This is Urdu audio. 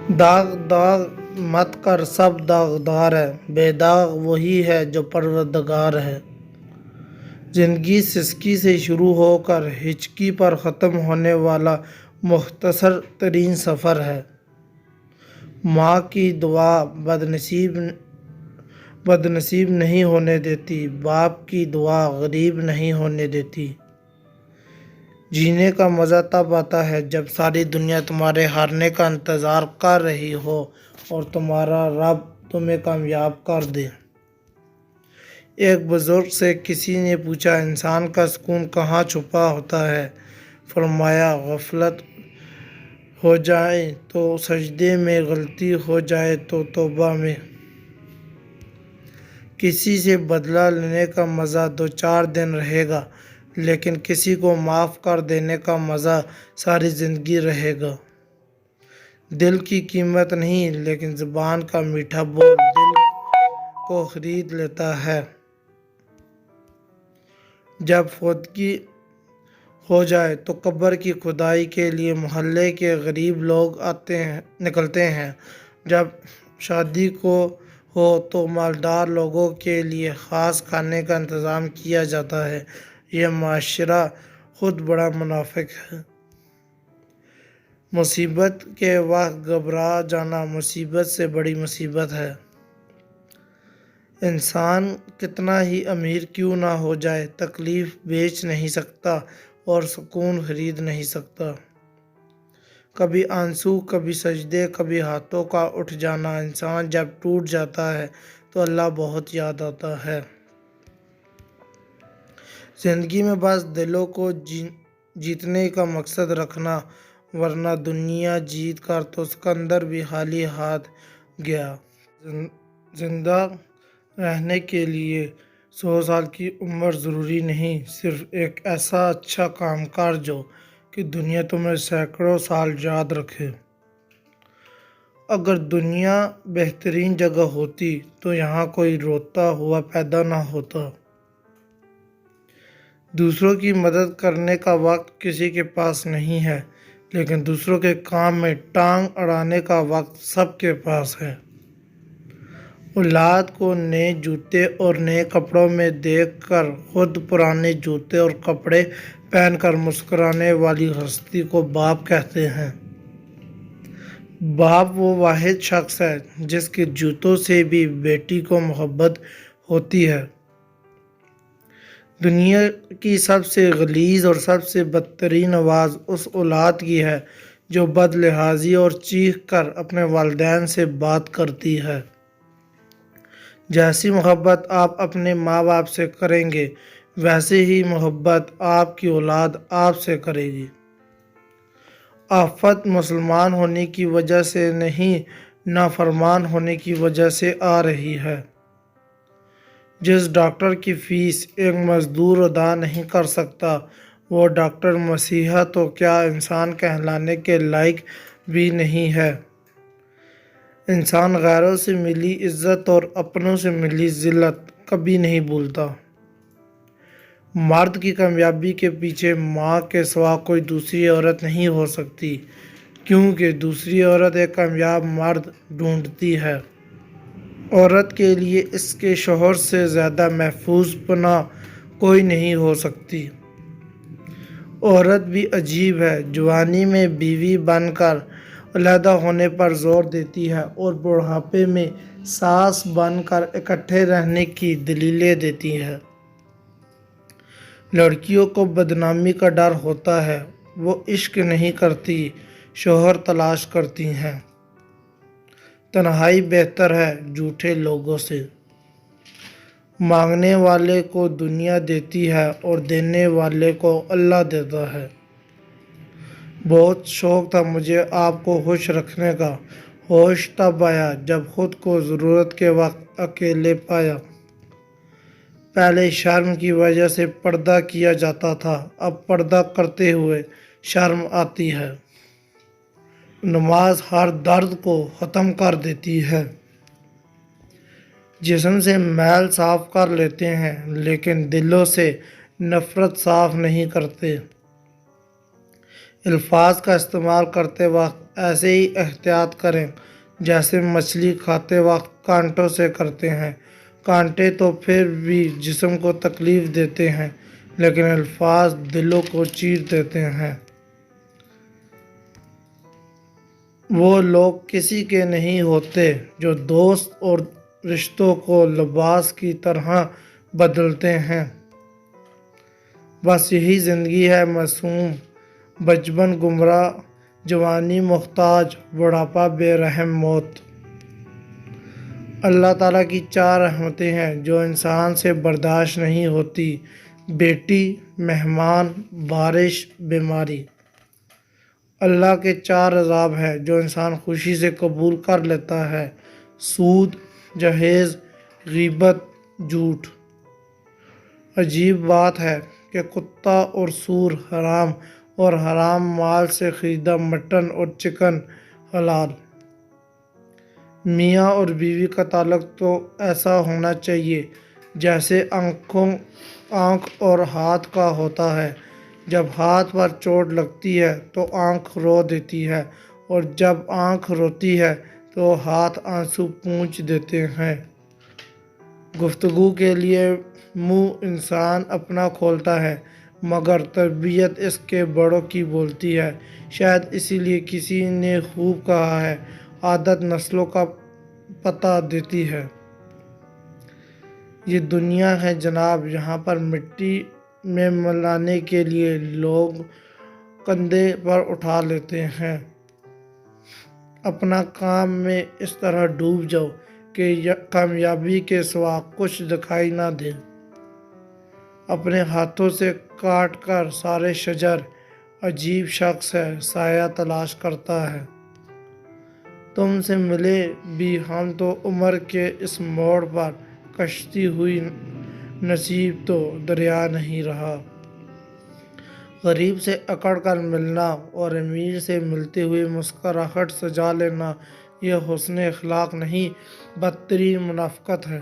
داغ داغ مت کر، سب داغدار ہے، بے داغ وہی ہے جو پروردگار ہے۔ زندگی سسکی سے شروع ہو کر ہچکی پر ختم ہونے والا مختصر ترین سفر ہے۔ ماں کی دعا بدنصیب نہیں ہونے دیتی، باپ کی دعا غریب نہیں ہونے دیتی۔ جینے کا مزہ تب آتا ہے جب ساری دنیا تمہارے ہارنے کا انتظار کر رہی ہو اور تمہارا رب تمہیں کامیاب کر دے۔ ایک بزرگ سے کسی نے پوچھا، انسان کا سکون کہاں چھپا ہوتا ہے؟ فرمایا، غفلت ہو جائے تو سجدے میں، غلطی ہو جائے تو توبہ میں۔ کسی سے بدلہ لینے کا مزہ دو چار دن رہے گا، لیکن کسی کو معاف کر دینے کا مزہ ساری زندگی رہے گا۔ دل کی قیمت نہیں، لیکن زبان کا میٹھا بول دل کو خرید لیتا ہے۔ جب فوتگی ہو جائے تو قبر کی کھدائی کے لیے محلے کے غریب لوگ نکلتے ہیں۔ جب شادی ہو تو مالدار لوگوں کے لیے خاص کھانے کا انتظام کیا جاتا ہے۔ یہ معاشرہ خود بڑا منافق ہے۔ مصیبت کے وقت گھبرا جانا مصیبت سے بڑی مصیبت ہے۔ انسان کتنا ہی امیر کیوں نہ ہو جائے، تکلیف بیچ نہیں سکتا اور سکون خرید نہیں سکتا۔ کبھی آنسو، کبھی سجدے، کبھی ہاتھوں کا اٹھ جانا۔ انسان جب ٹوٹ جاتا ہے تو اللہ بہت یاد آتا ہے۔ زندگی میں بس دلوں کو جیتنے کا مقصد رکھنا، ورنہ دنیا جیت کر تو سکندر بھی خالی ہاتھ گیا۔ زندہ رہنے کے لیے 100 سال کی عمر ضروری نہیں، صرف ایک ایسا اچھا کام کر جو کہ دنیا تمہیں سینکڑوں سال یاد رکھے۔ اگر دنیا بہترین جگہ ہوتی تو یہاں کوئی روتا ہوا پیدا نہ ہوتا۔ دوسروں کی مدد کرنے کا وقت کسی کے پاس نہیں ہے، لیکن دوسروں کے کام میں ٹانگ اڑانے کا وقت سب کے پاس ہے۔ اولاد کو نئے جوتے اور نئے کپڑوں میں دیکھ کر خود پرانے جوتے اور کپڑے پہن کر مسکرانے والی ہستی کو باپ کہتے ہیں۔ باپ وہ واحد شخص ہے جس کے جوتوں سے بھی بیٹی کو محبت ہوتی ہے۔ دنیا کی سب سے غلیظ اور سب سے بدترین آواز اس اولاد کی ہے جو بد لحاظی اور چیخ کر اپنے والدین سے بات کرتی ہے۔ جیسی محبت آپ اپنے ماں باپ سے کریں گے، ویسے ہی محبت آپ کی اولاد آپ سے کرے گی۔ آفت مسلمان ہونے کی وجہ سے نہیں، نافرمان ہونے کی وجہ سے آ رہی ہے۔ جس ڈاکٹر کی فیس ایک مزدور ادا نہیں کر سکتا، وہ ڈاکٹر مسیحا تو کیا انسان کہلانے کے لائق بھی نہیں ہے۔ انسان غیروں سے ملی عزت اور اپنوں سے ملی ذلت کبھی نہیں بھولتا۔ مرد کی کامیابی کے پیچھے ماں کے سوا کوئی دوسری عورت نہیں ہو سکتی، کیونکہ دوسری عورت ایک کامیاب مرد ڈھونڈتی ہے۔ عورت کے لیے اس کے شوہر سے زیادہ محفوظ پناہ کوئی نہیں ہو سکتی۔ عورت بھی عجیب ہے، جوانی میں بیوی بن کر علیحدہ ہونے پر زور دیتی ہے اور بڑھاپے میں ساس بن کر اکٹھے رہنے کی دلیلیں دیتی ہے۔ لڑکیوں کو بدنامی کا ڈر ہوتا ہے، وہ عشق نہیں کرتی، شوہر تلاش کرتی ہیں۔ تنہائی بہتر ہے جھوٹے لوگوں سے۔ مانگنے والے کو دنیا دیتی ہے اور دینے والے کو اللہ دیتا ہے۔ بہت شوق تھا مجھے آپ کو خوش رکھنے کا، ہوش تب آیا جب خود کو ضرورت کے وقت اکیلے پایا۔ پہلے شرم کی وجہ سے پردہ کیا جاتا تھا، اب پردہ کرتے ہوئے شرم آتی ہے۔ نماز ہر درد کو ختم کر دیتی ہے۔ جسم سے میل صاف کر لیتے ہیں، لیکن دلوں سے نفرت صاف نہیں کرتے۔ الفاظ کا استعمال کرتے وقت ایسے ہی احتیاط کریں جیسے مچھلی کھاتے وقت کانٹوں سے کرتے ہیں۔ کانٹے تو پھر بھی جسم کو تکلیف دیتے ہیں، لیکن الفاظ دلوں کو چیر دیتے ہیں۔ وہ لوگ کسی کے نہیں ہوتے جو دوست اور رشتوں کو لباس کی طرح بدلتے ہیں۔ بس یہی زندگی ہے، معصوم بچپن گمراہ، جوانی محتاج، بڑھاپا بے رحم موت۔ اللہ تعالیٰ کی 4 رحمتیں ہیں جو انسان سے برداشت نہیں ہوتی: بیٹی، مہمان، بارش، بیماری۔ اللہ کے 4 عذاب ہیں جو انسان خوشی سے قبول کر لیتا ہے: سود، جہیز، غیبت، جھوٹ۔ عجیب بات ہے کہ کتا اور سور حرام اور حرام مال سے خریدا مٹن اور چکن حلال۔ میاں اور بیوی کا تعلق تو ایسا ہونا چاہیے جیسے آنکھ اور ہاتھ کا ہوتا ہے۔ جب ہاتھ پر چوٹ لگتی ہے تو آنکھ رو دیتی ہے، اور جب آنکھ روتی ہے تو ہاتھ آنسو پونچھ دیتے ہیں۔ گفتگو کے لیے منہ انسان اپنا کھولتا ہے، مگر تربیت اس کے بڑوں کی بولتی ہے۔ شاید اسی لیے کسی نے خوب کہا ہے: عادت نسلوں کا پتہ دیتی ہے۔ یہ دنیا ہے جناب، یہاں پر مٹی میں ملانے کے لیے لوگ کندھے پر اٹھا لیتے ہیں۔ اپنا کام میں اس طرح ڈوب جاؤ کہ کامیابی کے سوا کچھ دکھائی نہ دے۔ اپنے ہاتھوں سے کاٹ کر سارے شجر، عجیب شخص ہے، سایہ تلاش کرتا ہے۔ تم سے ملے بھی ہم تو عمر کے اس موڑ پر، کشتی ہوئی نصیب تو دریا نہیں رہا۔ غریب سے اکڑ کر ملنا اور امیر سے ملتے ہوئے مسکراہٹ سجا لینا، یہ حسن اخلاق نہیں، بدترین منافقت ہے۔